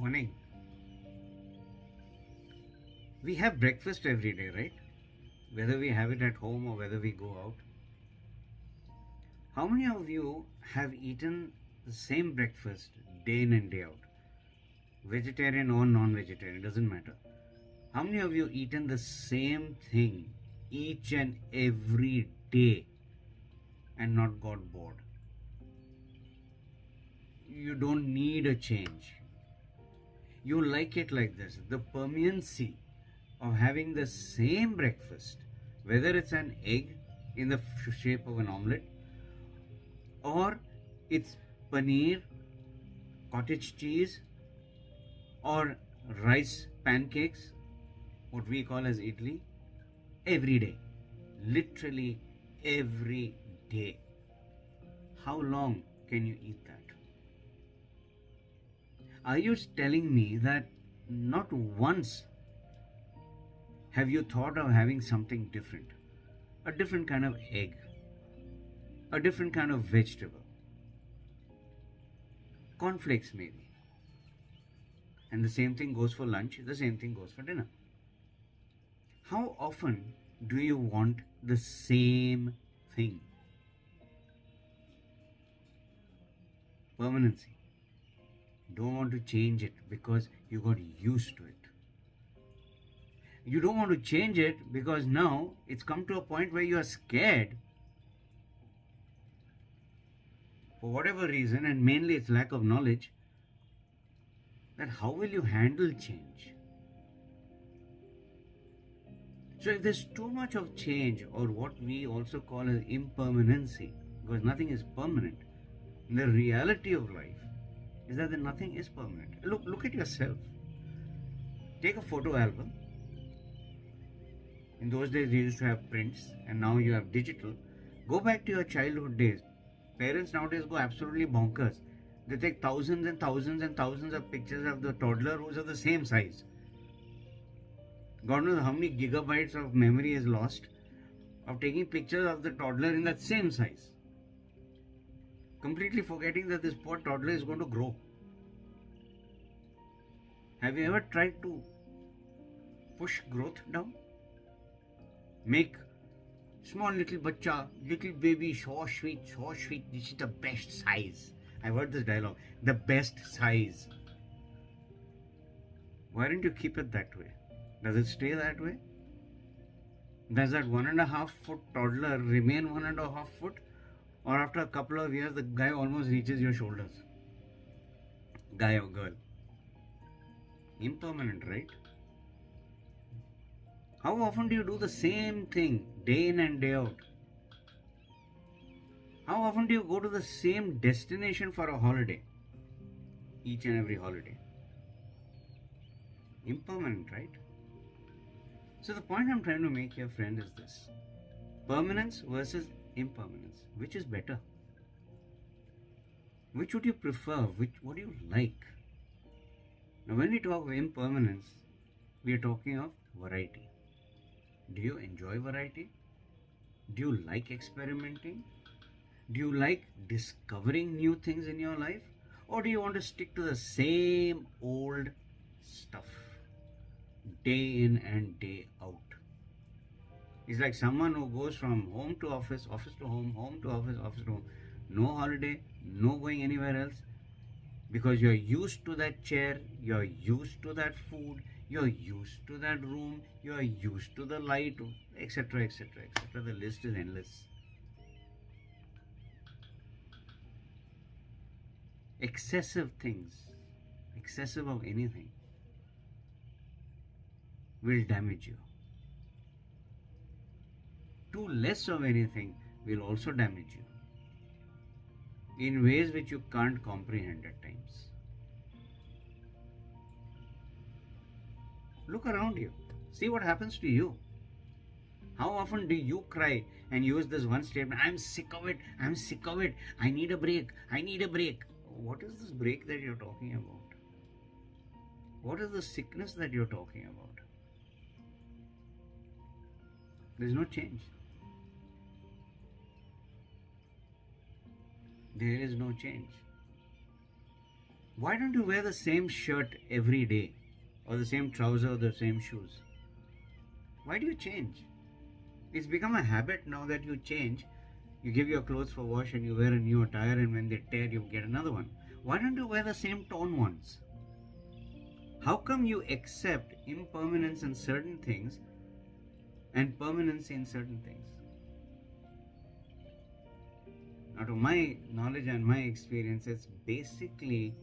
Morning. We have breakfast every day, right? Whether we have it at home or whether we go out. How many of you have eaten the same breakfast day in and day out? Vegetarian or non-vegetarian, doesn't matter. How many of you eaten the same thing each and every day and not got bored? You don't need a change. You like it like this. The permanency of having the same breakfast, whether it's an egg in the shape of an omelette, or it's paneer, cottage cheese, or rice pancakes, what we call as idli, every day. Literally every day. How long can you eat that? Are you telling me that not once have you thought of having something different? A different kind of egg, a different kind of vegetable, cornflakes maybe. And the same thing goes for lunch, the same thing goes for dinner. How often do you want the same thing? Permanency. Don't want to change it because you got used to it. You don't want to change it because now it's come to a point where you are scared for whatever reason, and mainly it's lack of knowledge, that how will you handle change? So if there's too much of change, or what we also call as impermanency, because nothing is permanent, the reality of life is that nothing is permanent. Look at yourself. Take a photo album. In those days, you used to have prints, and now you have digital. Go back to your childhood days. Parents nowadays go absolutely bonkers. They take thousands and thousands and thousands of pictures of the toddler who's of the same size. God knows how many gigabytes of memory is lost of taking pictures of the toddler in that same size. Completely forgetting that this poor toddler is going to grow. Have you ever tried to push growth down? Make small little bacha, little baby, so sweet, this is the best size. I've heard this dialogue, the best size. Why don't you keep it that way? Does it stay that way? Does that 1.5 foot toddler remain 1.5 foot? Or after a couple of years, the guy almost reaches your shoulders? Guy or girl? Impermanent, right? How often do you do the same thing day in and day out? How often do you go to the same destination for a holiday? Each and every holiday. Impermanent, right? So the point I'm trying to make here, friend, is this. Permanence versus impermanence. Which is better? Which would you prefer? What do you like? Now when we talk of impermanence, we are talking of variety. Do you enjoy variety? Do you like experimenting? Do you like discovering new things in your life? Or do you want to stick to the same old stuff day in and day out? It's like someone who goes from home to office, office to home, home to office, office to home. No holiday, no going anywhere else. Because you're used to that chair, you're used to that food, you're used to that room, you're used to the light, etc., etc., etc. The list is endless. Excessive things, excessive of anything, will damage you. Too less of anything will also damage you in ways which you can't comprehend at times. Look around you. See what happens to you. How often do you cry and use this one statement, I'm sick of it, I'm sick of it, I need a break, I need a break. What is this break that you're talking about? What is the sickness that you're talking about? There's no change. There is no change. Why don't you wear the same shirt every day, or the same trouser, or the same shoes? Why do you change? It's become a habit now that you change. You give your clothes for wash and you wear a new attire, and when they tear, you get another one. Why don't you wear the same tone ones? How come you accept impermanence in certain things and permanency in certain things? Now, to my knowledge and my experience, it's basically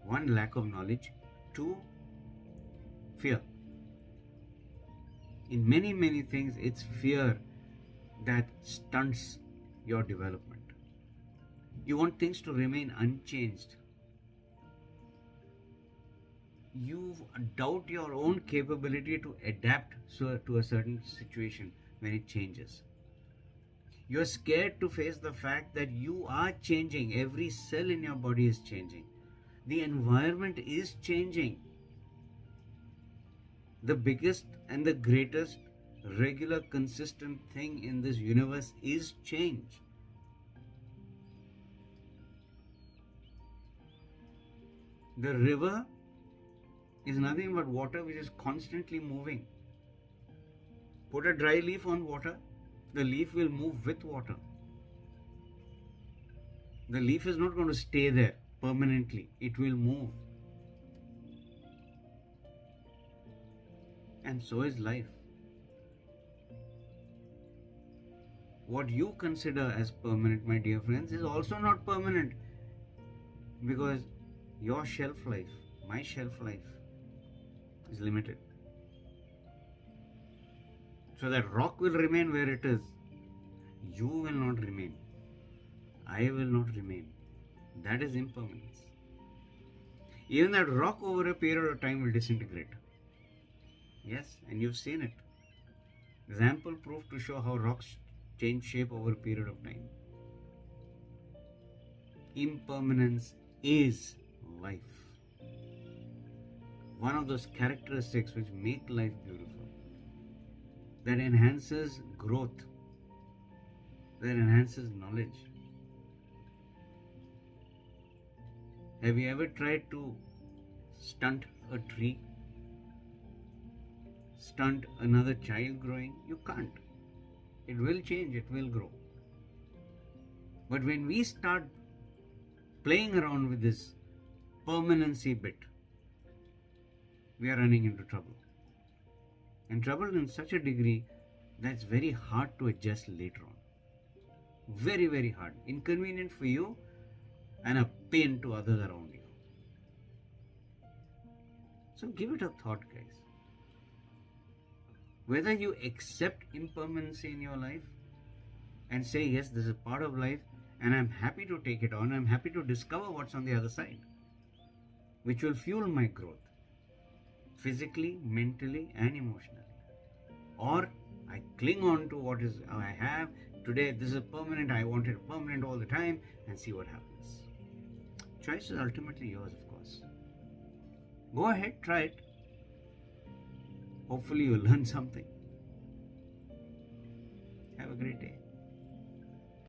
one, lack of knowledge, two, fear. In many, many things, it's fear that stunts your development. You want things to remain unchanged. You doubt your own capability to adapt to a certain situation when it changes. You're scared to face the fact that you are changing. Every cell in your body is changing. The environment is changing. The biggest and the greatest regular consistent thing in this universe is change. The river is nothing but water which is constantly moving. Put a dry leaf on water, the leaf will move with water. The leaf is not going to stay there permanently, it will move. And so is life. What you consider as permanent, my dear friends, is also not permanent, because your shelf life, my shelf life, is limited. So that rock will remain where it is. You will not remain. I will not remain. That is impermanence. Even that rock over a period of time will disintegrate. Yes, and you've seen it. There's ample proof to show how rocks change shape over a period of time. Impermanence is life. One of those characteristics which make life beautiful, that enhances growth, that enhances knowledge. Have you ever tried to stunt a tree? Stunt another child growing? You can't. It will change, it will grow. But when we start playing around with this permanency bit, we are running into trouble. And trouble in such a degree that it's very hard to adjust later on. Very, very hard. Inconvenient for you and a pain to others around you. So give it a thought, guys. Whether you accept impermanency in your life and say, yes, this is part of life and I'm happy to take it on, I'm happy to discover what's on the other side, which will fuel my growth, physically, mentally, and emotionally. Or I cling on to what is I have today. This is permanent. I want it permanent all the time, and see what happens. Choice is ultimately yours, of course. Go ahead, try it. Hopefully, you'll learn something. Have a great day.